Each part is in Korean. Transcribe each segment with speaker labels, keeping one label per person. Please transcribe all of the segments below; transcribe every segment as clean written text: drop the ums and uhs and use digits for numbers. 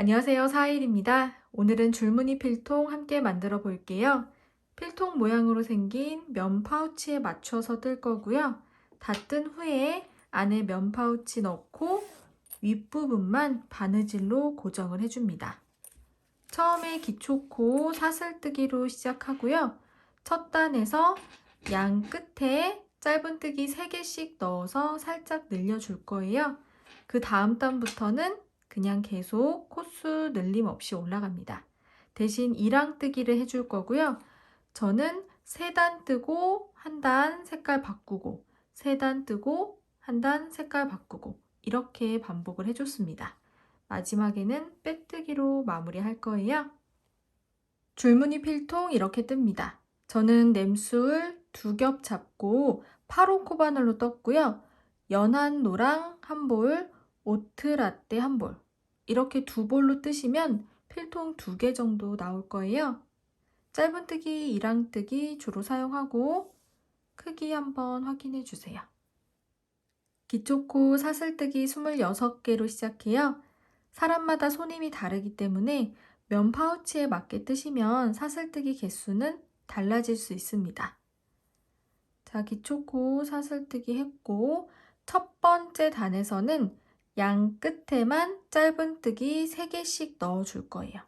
Speaker 1: 안녕하세요. 사일입니다. 오늘은 줄무늬 필통 함께 만들어 볼게요. 필통 모양으로 생긴 면 파우치에 맞춰서 뜰 거고요. 다 뜬 후에 안에 면 파우치 넣고 윗부분만 바느질로 고정을 해줍니다. 처음에 기초코 사슬뜨기로 시작하고요. 첫 단에서 양 끝에 짧은뜨기 3개씩 넣어서 살짝 늘려줄 거예요. 그 다음 단부터는 그냥 계속 코수 늘림 없이 올라갑니다. 대신 2랑뜨기를 해줄 거고요. 저는 3단 뜨고 한 단 색깔 바꾸고 3단 뜨고 한 단 색깔 바꾸고 이렇게 반복을 해줬습니다. 마지막에는 빼뜨기로 마무리할 거예요. 줄무늬 필통 이렇게 뜹니다. 저는 램술 2겹 잡고 8호 코바늘로 떴고요. 연한 노랑 1볼, 오트 라떼 1볼 이렇게 2볼로 뜨시면 필통 2개 정도 나올 거예요. 짧은뜨기, 2랑뜨기 주로 사용하고 크기 한번 확인해 주세요. 기초코 사슬뜨기 26개로 시작해요. 사람마다 손님이 다르기 때문에 면 파우치에 맞게 뜨시면 사슬뜨기 개수는 달라질 수 있습니다. 자, 기초코 사슬뜨기 했고 첫 번째 단에서는 양 끝에만 짧은뜨기 3개씩 넣어줄 거예요.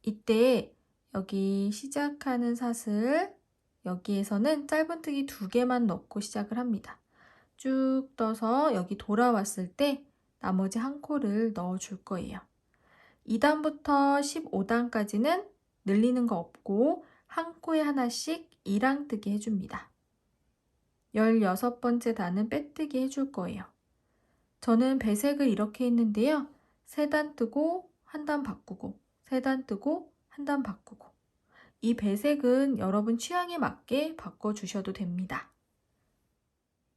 Speaker 1: 이때 여기 시작하는 사슬 여기에서는 짧은뜨기 2개만 넣고 시작을 합니다. 쭉 떠서 여기 돌아왔을 때 나머지 한 코를 넣어 줄 거예요. 2단부터 15단까지는 늘리는 거 없고 한 코에 하나씩 2랑뜨기 해줍니다. 16번째 단은 빼뜨기 해줄 거예요. 저는 배색을 이렇게 했는데요. 3단 뜨고 한 단 바꾸고 3단 뜨고 한 단 바꾸고 이 배색은 여러분 취향에 맞게 바꿔주셔도 됩니다.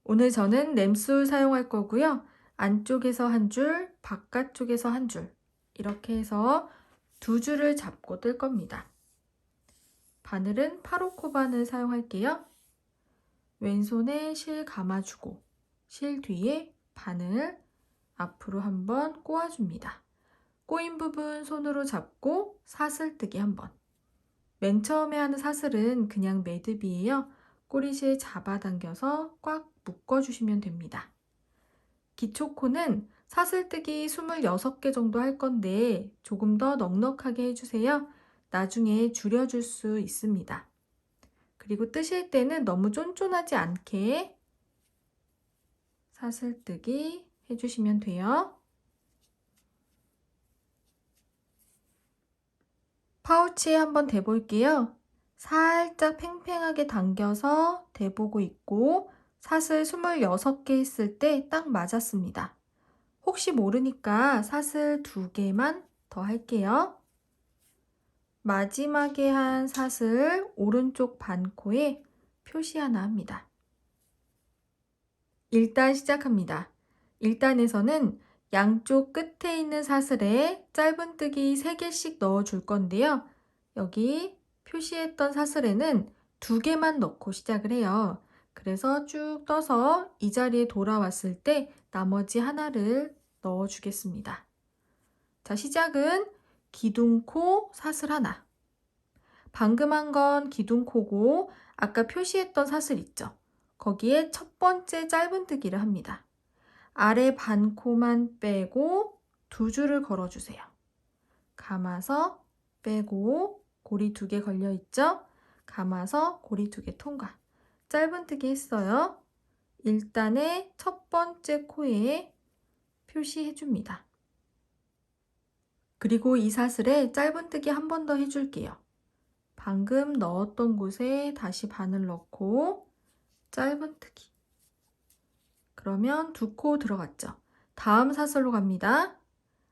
Speaker 1: 오늘 저는 램술 사용할 거고요. 안쪽에서 한 줄, 바깥쪽에서 한 줄 이렇게 해서 2줄을 잡고 뜰 겁니다. 바늘은 8호 코바늘 사용할게요. 왼손에 실 감아주고 실 뒤에 바늘 앞으로 한번 꼬아줍니다. 꼬인 부분 손으로 잡고 사슬뜨기 한번. 맨 처음에 하는 사슬은 그냥 매듭이에요. 꼬리실 잡아당겨서 꽉 묶어주시면 됩니다. 기초코는 사슬뜨기 26개 정도 할 건데 조금 더 넉넉하게 해주세요. 나중에 줄여줄 수 있습니다. 그리고 뜨실 때는 너무 쫀쫀하지 않게 사슬뜨기 해주시면 돼요. 파우치에 한번 대볼게요. 살짝 팽팽하게 당겨서 대보고 있고 사슬 26개 했을 때 딱 맞았습니다. 혹시 모르니까 사슬 2개만 더 할게요. 마지막에 한 사슬 오른쪽 반코에 표시 하나 합니다. 1단 시작합니다. 1단에서는 양쪽 끝에 있는 사슬에 짧은뜨기 3개씩 넣어 줄 건데요. 여기 표시했던 사슬에는 2개만 넣고 시작을 해요. 그래서 쭉 떠서 이 자리에 돌아왔을 때 나머지 하나를 넣어 주겠습니다. 자, 시작은 기둥코 사슬 하나. 방금 한 건 기둥코고 아까 표시했던 사슬 있죠? 거기에 첫 번째 짧은뜨기를 합니다. 아래 반코만 빼고 2줄을 걸어주세요. 감아서 빼고 고리 2개 걸려 있죠? 감아서 고리 2개 통과. 짧은뜨기 했어요. 1단의 첫 번째 코에 표시해 줍니다. 그리고 이 사슬에 짧은뜨기 한 번 더 해줄게요. 방금 넣었던 곳에 다시 바늘 넣고 짧은뜨기. 그러면 2코 들어갔죠. 다음 사슬로 갑니다.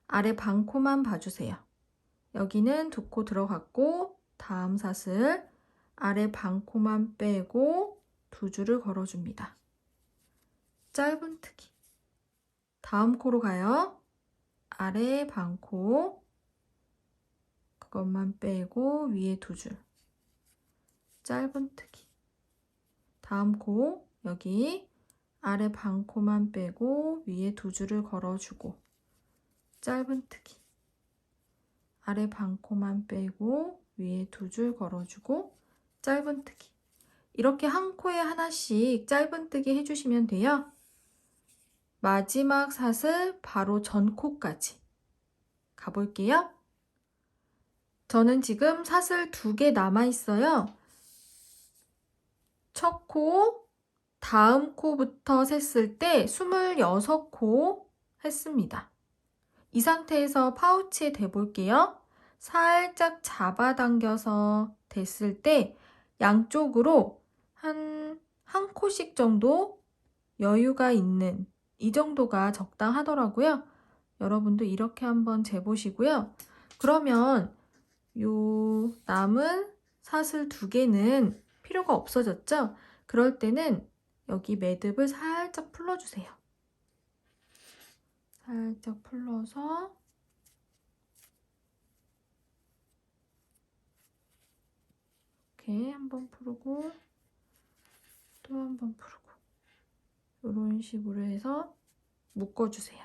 Speaker 1: 아래 반코만 봐주세요. 여기는 2코 들어갔고 다음 사슬 아래 반코만 빼고 2줄을 걸어줍니다. 짧은뜨기. 다음 코로 가요. 아래 반코 그것만 빼고 위에 2줄. 짧은뜨기. 다음 코 여기 아래 반코만 빼고 위에 2줄을 걸어주고 짧은뜨기. 아래 반코만 빼고 위에 2줄 걸어주고 짧은뜨기. 이렇게 한 코에 하나씩 짧은뜨기 해주시면 돼요. 마지막 사슬 바로 전 코까지 가볼게요. 저는 지금 사슬 2개 남아있어요. 첫 코, 다음 코부터 셌을 때 26코 했습니다. 이 상태에서 파우치에 대볼게요. 살짝 잡아당겨서 댔을 때 양쪽으로 한 코씩 정도 여유가 있는 이 정도가 적당하더라고요. 여러분도 이렇게 한번 재보시고요. 그러면 요 남은 사슬 2개는 필요가 없어졌죠? 그럴 때는 여기 매듭을 살짝 풀어주세요. 살짝 풀러서 이렇게 한번 풀고 또 한번 풀고 이런 식으로 해서 묶어주세요.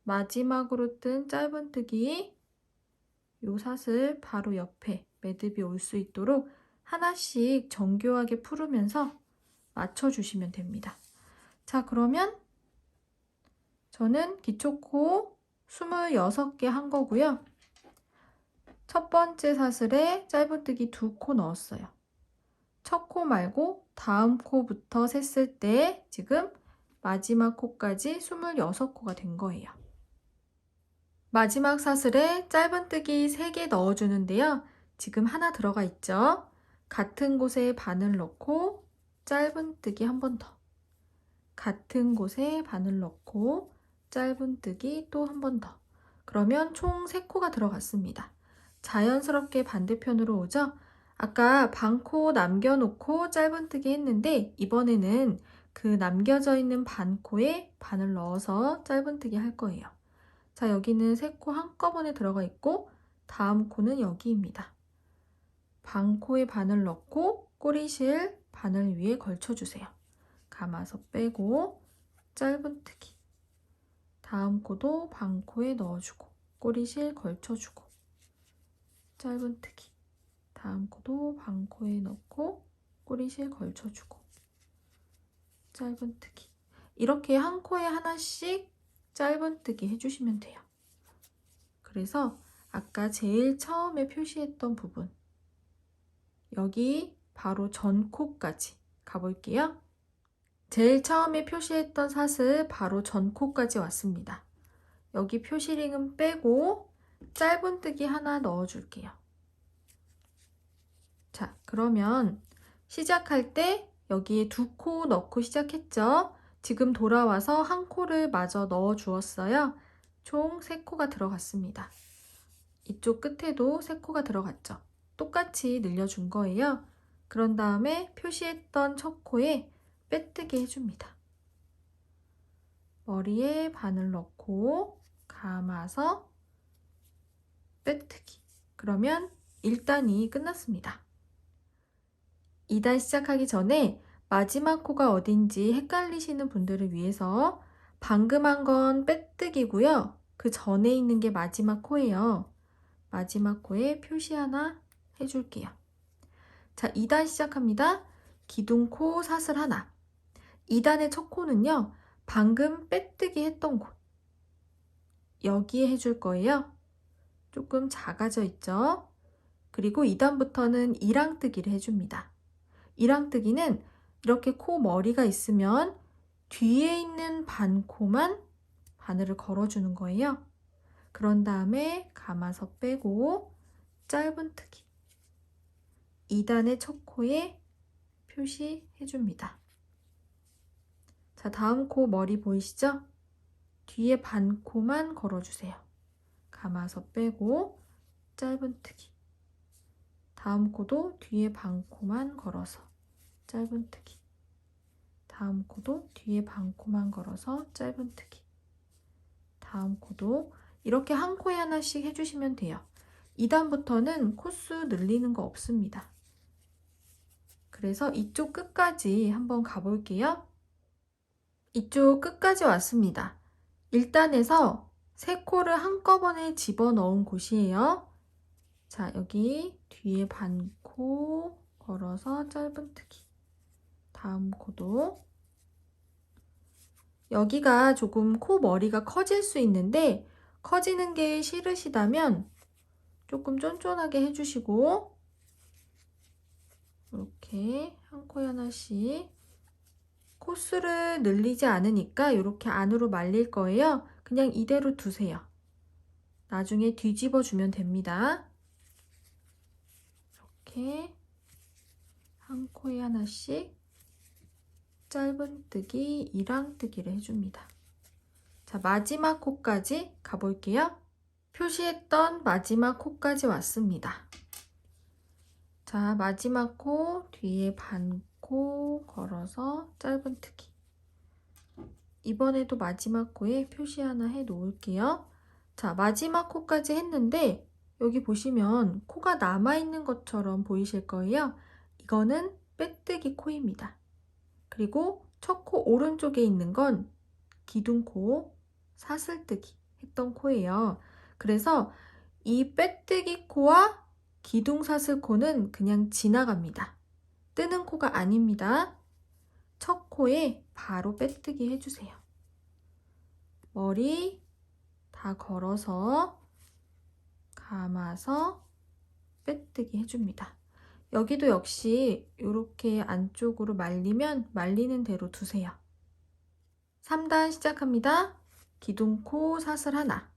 Speaker 1: 마지막으로 뜬 짧은뜨기 요 사슬 바로 옆에 매듭이 올 수 있도록 하나씩 정교하게 풀으면서 맞춰주시면 됩니다. 자, 그러면 저는 기초코 26개 한 거고요. 첫 번째 사슬에 짧은뜨기 2코 넣었어요. 첫 코 말고 다음 코부터 셌을 때 지금 마지막 코까지 26코가 된 거예요. 마지막 사슬에 짧은뜨기 3개 넣어주는데요. 지금 하나 들어가 있죠? 같은 곳에 바늘 넣고 짧은뜨기 한 번 더. 같은 곳에 바늘 넣고 짧은뜨기 또 한 번 더. 그러면 총 3코가 들어갔습니다. 자연스럽게 반대편으로 오죠? 아까 반코 남겨놓고 짧은뜨기 했는데 이번에는 그 남겨져 있는 반코에 바늘 넣어서 짧은뜨기 할 거예요. 자, 여기는 3코 한꺼번에 들어가 있고 다음 코는 여기입니다. 반코에 바늘 넣고 꼬리실 바늘 위에 걸쳐주세요. 감아서 빼고 짧은뜨기. 다음 코도 반코에 넣어주고 꼬리실 걸쳐주고 짧은뜨기. 다음 코도 반코에 넣고 꼬리실 걸쳐주고 짧은뜨기. 이렇게 한 코에 하나씩 짧은뜨기 해주시면 돼요. 그래서 아까 제일 처음에 표시했던 부분 여기 바로 전 코까지 가볼게요. 제일 처음에 표시했던 사슬 바로 전 코까지 왔습니다. 여기 표시링은 빼고 짧은뜨기 하나 넣어줄게요. 자, 그러면 시작할 때 여기에 2코 넣고 시작했죠? 지금 돌아와서 한 코를 마저 넣어 주었어요. 총 3코가 들어갔습니다. 이쪽 끝에도 3코가 들어갔죠? 똑같이 늘려준 거예요. 그런 다음에 표시했던 첫 코에 빼뜨기 해줍니다. 머리에 바늘 넣고 감아서 빼뜨기. 그러면 1단이 끝났습니다. 2단 시작하기 전에 마지막 코가 어딘지 헷갈리시는 분들을 위해서 방금 한 건 빼뜨기고요. 그 전에 있는 게 마지막 코예요. 마지막 코에 표시 하나 해줄게요. 자, 2단 시작합니다. 기둥코 사슬 하나. 2단의 첫 코는요. 방금 빼뜨기 했던 곳. 여기에 해줄 거예요. 조금 작아져 있죠? 그리고 2단부터는 이랑뜨기를 해줍니다. 이랑뜨기는 이렇게 코 머리가 있으면 뒤에 있는 반코만 바늘을 걸어주는 거예요. 그런 다음에 감아서 빼고 짧은뜨기. 2단의 첫 코에 표시해줍니다. 자, 다음 코 머리 보이시죠? 뒤에 반코만 걸어주세요. 감아서 빼고 짧은뜨기. 다음 코도 뒤에 반코만 걸어서 짧은뜨기. 다음 코도 뒤에 반코만 걸어서 짧은뜨기. 다음 코도 이렇게 한 코에 하나씩 해주시면 돼요. 2단부터는 코수 늘리는 거 없습니다. 그래서 이쪽 끝까지 한번 가볼게요. 이쪽 끝까지 왔습니다. 1단에서 세 코를 한꺼번에 집어넣은 곳이에요. 자, 여기 뒤에 반코 걸어서 짧은뜨기. 다음 코도. 여기가 조금 코 머리가 커질 수 있는데 커지는 게 싫으시다면 조금 쫀쫀하게 해주시고 이렇게 한 코에 하나씩 코스를 늘리지 않으니까 이렇게 안으로 말릴 거예요. 그냥 이대로 두세요. 나중에 뒤집어 주면 됩니다. 이렇게 한 코에 하나씩 짧은뜨기, 이랑뜨기를 해줍니다. 자, 마지막 코까지 가볼게요. 표시했던 마지막 코까지 왔습니다. 자, 마지막 코 뒤에 반코 걸어서 짧은뜨기. 이번에도 마지막 코에 표시 하나 해 놓을게요. 자, 마지막 코까지 했는데 여기 보시면 코가 남아있는 것처럼 보이실 거예요. 이거는 빼뜨기 코입니다. 그리고 첫 코 오른쪽에 있는 건 기둥코, 사슬뜨기 했던 코예요. 그래서 이 빼뜨기 코와 기둥사슬코는 그냥 지나갑니다. 뜨는 코가 아닙니다. 첫 코에 바로 빼뜨기 해주세요. 머리 다 걸어서 감아서 빼뜨기 해줍니다. 여기도 역시 이렇게 안쪽으로 말리면 말리는 대로 두세요. 3단 시작합니다. 기둥코 사슬 하나.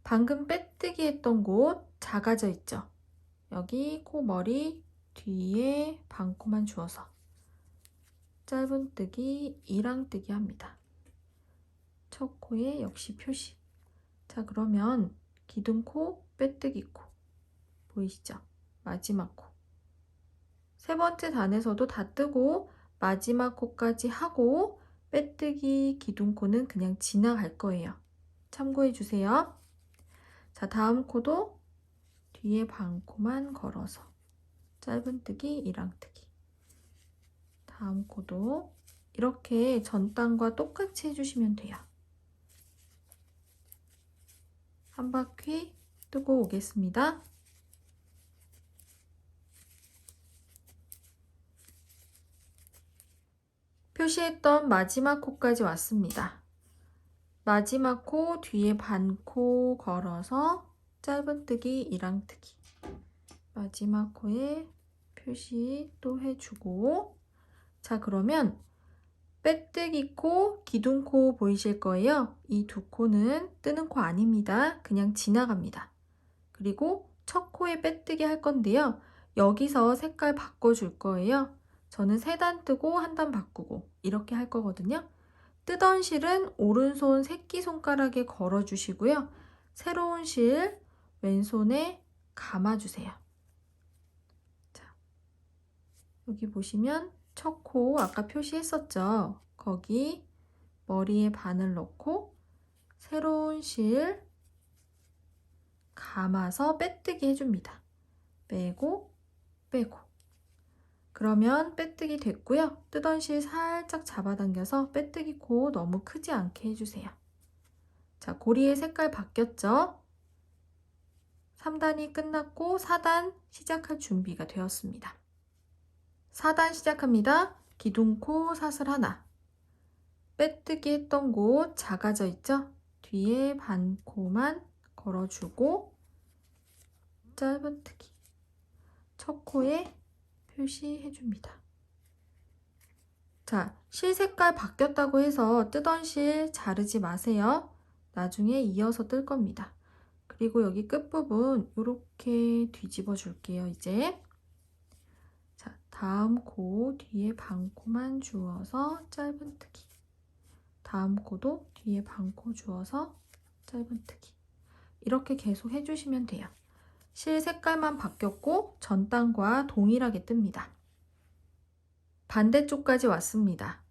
Speaker 1: 방금 빼뜨기 했던 곳 작아져 있죠? 여기 코머리 뒤에 반코만 주어서 짧은뜨기, 이랑뜨기 합니다. 첫 코에 역시 표시. 자, 그러면 기둥코, 빼뜨기 코 보이시죠? 마지막 코. 세 번째 단에서도 다 뜨고 마지막 코까지 하고 빼뜨기, 기둥코는 그냥 지나갈 거예요. 참고해 주세요. 자, 다음 코도 뒤에 반코만 걸어서 짧은뜨기, 이랑뜨기. 다음 코도 이렇게 전 단과 똑같이 해주시면 돼요. 한 바퀴 뜨고 오겠습니다. 표시했던 마지막 코까지 왔습니다. 마지막 코 뒤에 반코 걸어서 짧은뜨기, 이랑뜨기. 마지막 코에 표시 또 해주고 자, 그러면 빼뜨기 코, 기둥 코 보이실 거예요. 이 두 코는 뜨는 코 아닙니다. 그냥 지나갑니다. 그리고 첫 코에 빼뜨기 할 건데요. 여기서 색깔 바꿔줄 거예요. 저는 3단 뜨고 1단 바꾸고 이렇게 할 거거든요. 뜨던 실은 오른손 새끼손가락에 걸어주시고요. 새로운 실 왼손에 감아주세요. 자, 여기 보시면 첫 코 아까 표시했었죠? 거기 머리에 바늘 넣고 새로운 실 감아서 빼뜨기 해줍니다. 빼고 빼고 그러면 빼뜨기 됐고요. 뜨던 실 살짝 잡아당겨서 빼뜨기 코 너무 크지 않게 해주세요. 자, 고리의 색깔 바뀌었죠? 3단이 끝났고 4단 시작할 준비가 되었습니다. 4단 시작합니다. 기둥코 사슬 하나. 빼뜨기 했던 곳 작아져 있죠? 뒤에 반코만 걸어주고 짧은뜨기. 첫 코에 표시해줍니다. 자, 실 색깔 바뀌었다고 해서 뜨던 실 자르지 마세요. 나중에 이어서 뜰 겁니다. 그리고 여기 끝부분 이렇게 뒤집어 줄게요, 이제. 자, 다음 코 뒤에 반코만 주어서 짧은뜨기. 다음 코도 뒤에 반코 주어서 짧은뜨기. 이렇게 계속 해주시면 돼요. 실 색깔만 바뀌었고 전단과 동일하게 뜹니다. 반대쪽까지 왔습니다.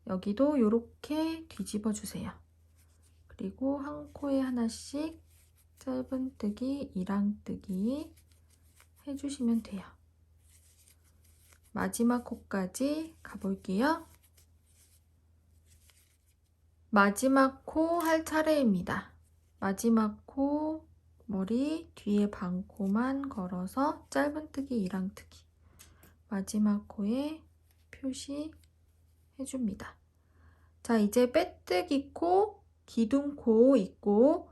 Speaker 1: 여기도 이렇게 뒤집어 주세요. 그리고 한 코에 하나씩 짧은뜨기, 이랑뜨기 해주시면 돼요. 마지막 코까지 가볼게요. 마지막 코 할 차례입니다. 마지막 코 머리 뒤에 반코만 걸어서 짧은뜨기 이랑뜨기. 마지막 코에 표시해 줍니다. 자, 이제 빼뜨기 코, 기둥코 있고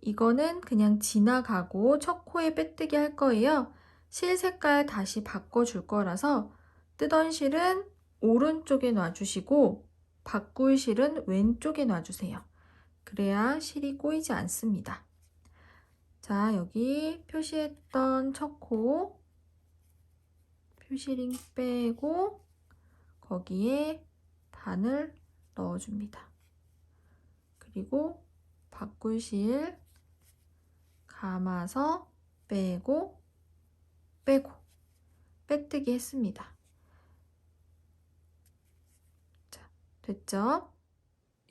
Speaker 1: 이거는 그냥 지나가고 첫 코에 빼뜨기 할 거예요. 실 색깔 다시 바꿔줄 거라서 뜨던 실은 오른쪽에 놔주시고 바꿀 실은 왼쪽에 놔주세요. 그래야 실이 꼬이지 않습니다. 자, 여기 표시했던 첫 코 표시링 빼고 거기에 바늘 넣어줍니다. 그리고 바꿀 실 감아서 빼고 빼뜨기 했습니다. 자, 됐죠?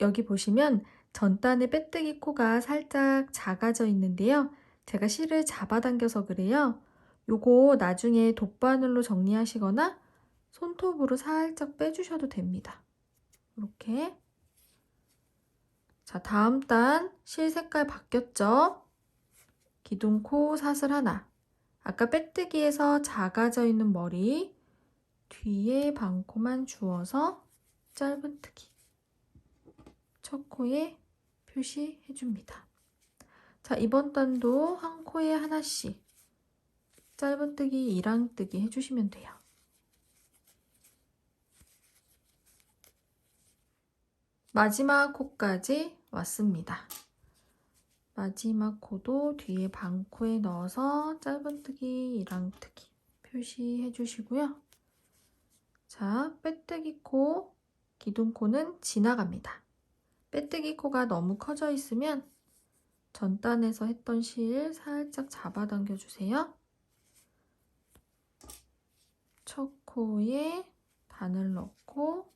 Speaker 1: 여기 보시면 전단의 빼뜨기 코가 살짝 작아져 있는데요. 제가 실을 잡아당겨서 그래요. 요거 나중에 돗바늘로 정리하시거나 손톱으로 살짝 빼주셔도 됩니다. 이렇게. 자, 다음 단 실 색깔 바뀌었죠? 기둥코 사슬 하나. 아까 빼뜨기에서 작아져 있는 머리 뒤에 반코만 주어서 짧은뜨기. 첫 코에 표시해 줍니다. 자, 이번 단도 한 코에 하나씩 짧은뜨기, 이랑뜨기 해주시면 돼요. 마지막 코까지 왔습니다. 마지막 코도 뒤에 반코에 넣어서 짧은뜨기, 이랑뜨기 표시해 주시고요. 자, 빼뜨기 코, 기둥코는 지나갑니다. 빼뜨기 코가 너무 커져 있으면 전단에서 했던 실 살짝 잡아당겨 주세요. 첫 코에 바늘 넣고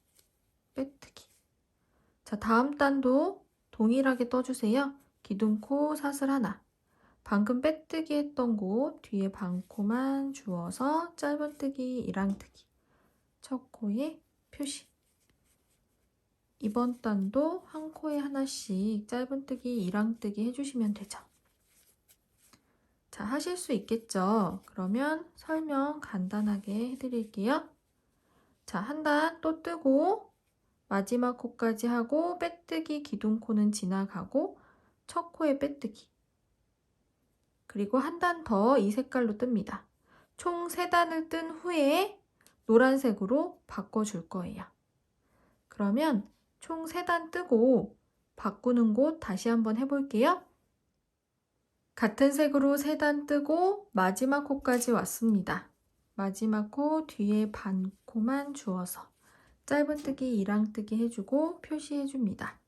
Speaker 1: 빼뜨기. 자, 다음 단도 동일하게 떠주세요. 기둥코 사슬 하나. 방금 빼뜨기 했던 곳 뒤에 반코만 주어서 짧은뜨기, 이랑뜨기. 첫 코에 표시. 이번 단도 한 코에 하나씩 짧은뜨기, 이랑뜨기 해주시면 되죠. 자, 하실 수 있겠죠? 그러면 설명 간단하게 해드릴게요. 자, 한 단 또 뜨고 마지막 코까지 하고 빼뜨기, 기둥코는 지나가고 첫 코에 빼뜨기. 그리고 한 단 더 이 색깔로 뜹니다. 총 3단을 뜬 후에 노란색으로 바꿔줄 거예요. 그러면 총 3단 뜨고 바꾸는 곳 다시 한번 해볼게요. 같은 색으로 3단 뜨고 마지막 코까지 왔습니다. 마지막 코 뒤에 반코만 주어서 짧은뜨기, 이랑뜨기 해주고 표시해줍니다.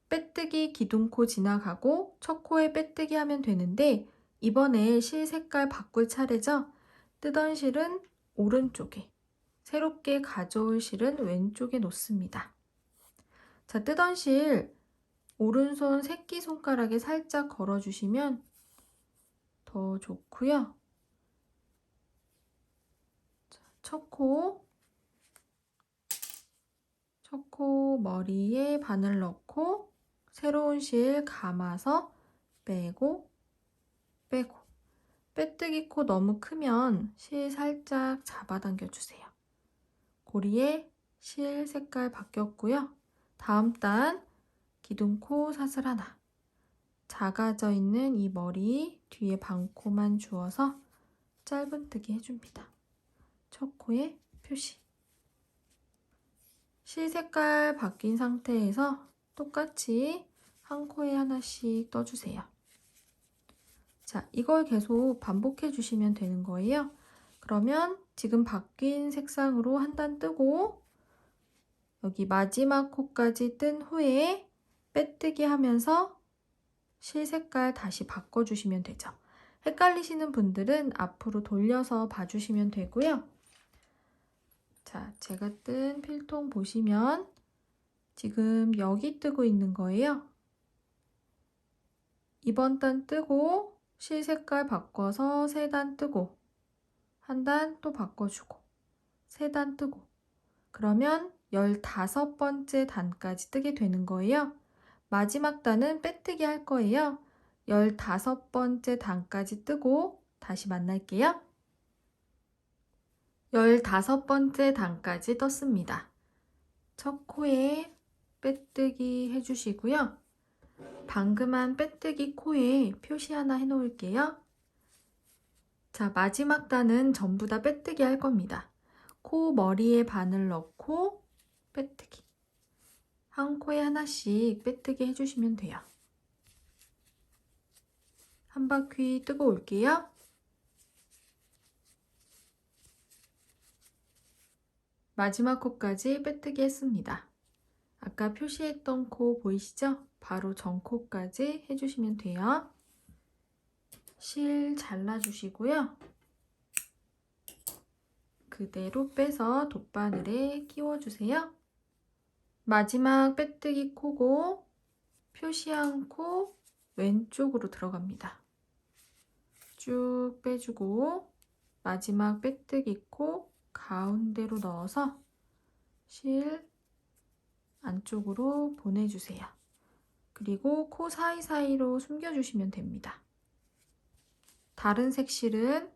Speaker 1: 빼뜨기, 기둥코 지나가고 첫 코에 빼뜨기 하면 되는데 이번에 실 색깔 바꿀 차례죠? 뜨던 실은 오른쪽에, 새롭게 가져올 실은 왼쪽에 놓습니다. 자, 뜨던 실 오른손 새끼손가락에 살짝 걸어주시면 더 좋고요. 첫 코 머리에 바늘 넣고 새로운 실 감아서 빼고 빼뜨기 코 너무 크면 실 살짝 잡아당겨 주세요. 고리에 실 색깔 바뀌었고요. 다음 단 기둥코 사슬 하나. 작아져 있는 이 머리 뒤에 반코만 주어서 짧은뜨기 해줍니다. 첫 코에 표시. 실 색깔 바뀐 상태에서 똑같이 한 코에 하나씩 떠주세요. 자, 이걸 계속 반복해 주시면 되는 거예요. 그러면 지금 바뀐 색상으로 한 단 뜨고 여기 마지막 코까지 뜬 후에 빼뜨기 하면서 실 색깔 다시 바꿔주시면 되죠. 헷갈리시는 분들은 앞으로 돌려서 봐주시면 되고요. 자, 제가 뜬 필통 보시면 지금 여기 뜨고 있는 거예요. 이번 단 뜨고 실 색깔 바꿔서 3단 뜨고 한 단 또 바꿔주고 3단 뜨고 그러면 15번째 단까지 뜨게 되는 거예요. 마지막 단은 빼뜨기 할 거예요. 15번째 단까지 뜨고 다시 만날게요. 15번째 단까지 떴습니다. 첫 코에 빼뜨기 해주시고요. 방금 한 빼뜨기 코에 표시 하나 해놓을게요. 자, 마지막 단은 전부 다 빼뜨기 할 겁니다. 코 머리에 바늘 넣고 빼뜨기. 한 코에 하나씩 빼뜨기 해주시면 돼요. 한 바퀴 뜨고 올게요. 마지막 코까지 빼뜨기 했습니다. 아까 표시했던 코 보이시죠? 바로 전 코까지 해주시면 돼요. 실 잘라주시고요. 그대로 빼서 돗바늘에 끼워주세요. 마지막 빼뜨기 코고 표시한 코 왼쪽으로 들어갑니다. 쭉 빼주고 마지막 빼뜨기 코 가운데로 넣어서 실 안쪽으로 보내주세요. 그리고 코 사이사이로 숨겨주시면 됩니다. 다른 색실은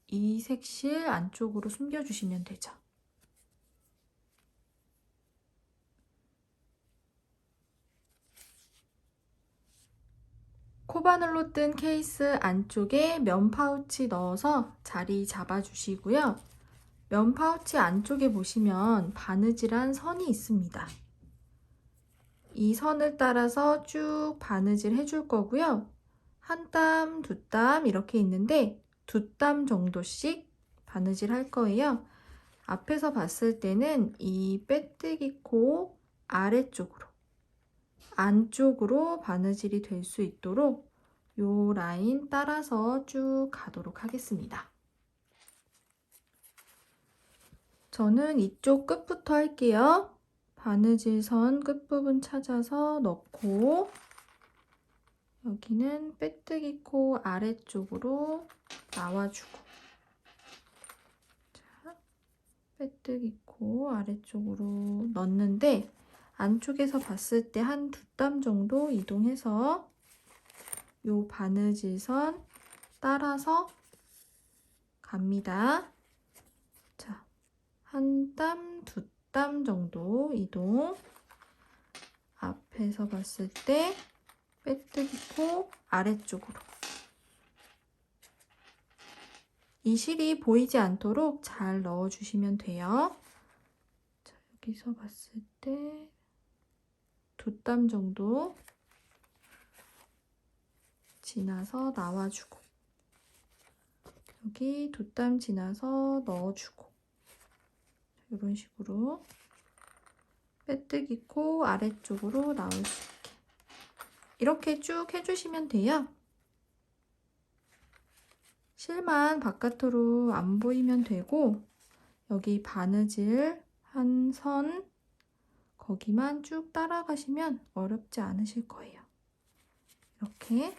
Speaker 1: 이 색실 안쪽으로 숨겨주시면 되죠. 코바늘로 뜬 케이스 안쪽에 면 파우치 넣어서 자리 잡아주시고요. 면 파우치 안쪽에 보시면 바느질한 선이 있습니다. 이 선을 따라서 쭉 바느질 해줄 거고요. 한 땀, 두 땀 이렇게 있는데 2땀 정도씩 바느질 할 거예요. 앞에서 봤을 때는 이 빼뜨기 코 아래쪽으로 안쪽으로 바느질이 될 수 있도록 요 라인 따라서 쭉 가도록 하겠습니다. 저는 이쪽 끝부터 할게요. 바느질 선 끝부분 찾아서 넣고 여기는 빼뜨기 코 아래쪽으로 나와주고 자, 빼뜨기 코 아래쪽으로 넣는데 안쪽에서 봤을 때 한 2땀 정도 이동해서 요 바느질 선 따라서 갑니다. 자, 한 땀, 2땀 정도 이동. 앞에서 봤을 때 빼뜨기 코 아래쪽으로. 이 실이 보이지 않도록 잘 넣어주시면 돼요. 자, 여기서 봤을 때 2땀 정도 지나서 나와주고 여기 2땀 지나서 넣어주고 이런 식으로 빼뜨기 코 아래쪽으로 나올 수 있게 이렇게 쭉 해주시면 돼요. 실만 바깥으로 안 보이면 되고 여기 바느질 한 선 거기만 쭉 따라가시면 어렵지 않으실 거예요. 이렇게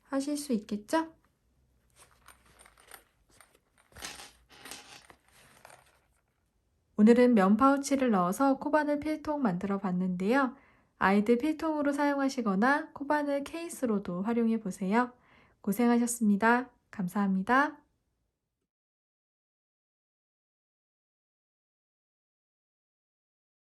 Speaker 1: 하실 수 있겠죠? 오늘은 면 파우치를 넣어서 코바늘 필통 만들어 봤는데요. 아이들 필통으로 사용하시거나 코바늘 케이스로도 활용해 보세요. 고생하셨습니다. 감사합니다.